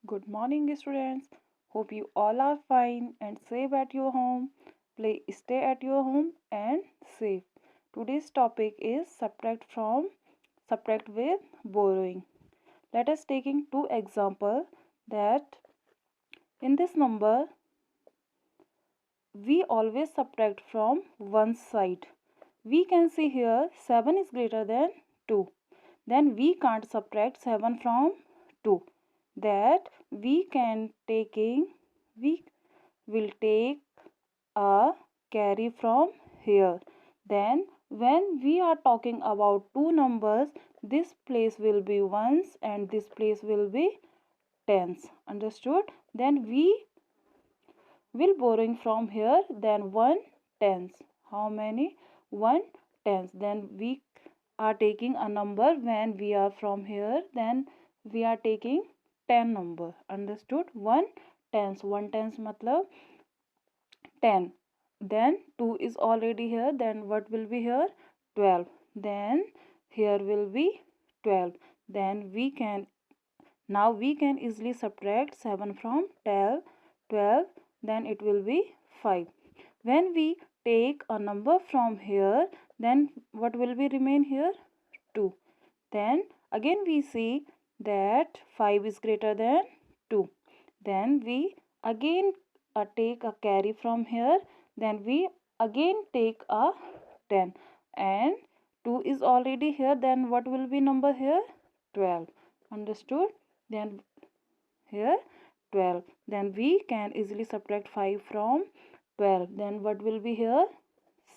Good morning, students. Hope you all are fine and safe at your home. Please stay at your home and safe. Today's topic is subtract with borrowing. Let us taking two example that in this number we always subtract from one side. We can see here 7 is greater than 2. Then we can't subtract 7 from 2. That we will take a carry from here. Then when we are talking about two numbers, this place will be ones and this place will be tens. Understood? Then we will borrowing from here, then 1 tens. How many? 1 tens. Then we are taking a number when we are from here, then we are taking 10 number. Understood? 1 tens. 1 tens matlab 10. Then 2 is already here, then what will be here? 12. Then here will be 12. Then we can easily subtract 7 from 12. Then it will be 5. When we take a number from here, then what will be remain here? 2. Then again we see that 5 is greater than 2. Then we again take a carry from here. Then we again take a 10. And 2 is already here. Then what will be number here? 12. Understood? Then here 12. Then we can easily subtract 5 from 12. Then what will be here?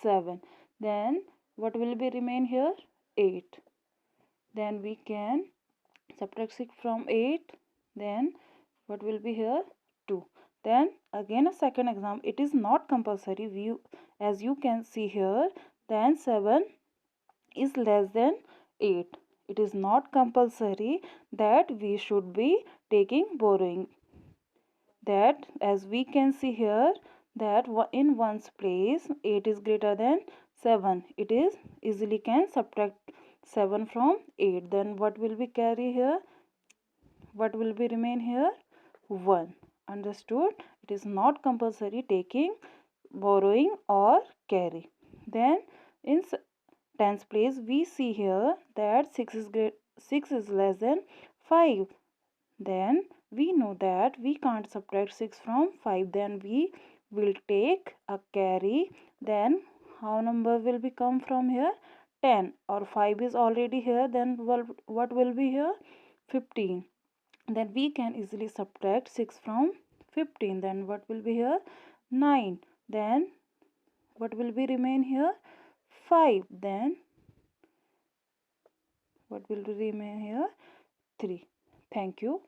7. Then what will be remain here? 8. Then we can subtract 6 from 8. Then what will be here? 2. Then again a second example. It is not compulsory. As you can see here, then 7 is less than 8. It is not compulsory that we should be taking borrowing. That as we can see here, that in one's place 8 is greater than 7. It is easily can subtract 7 from 8. Then what will be carry here? What will be remain here? 1. Understood? It is not compulsory taking borrowing or carry. Then in tens place we see here that 6 is less than 5. Then we know that we can't subtract 6 from 5. Then we will take a carry. Then how number will become from here? 10. Or 5 is already here. Then what will be here? 15. Then we can easily subtract 6 from 15. Then what will be here? 9. Then what will be remain here? 5. Then what will remain here? 3. Thank you.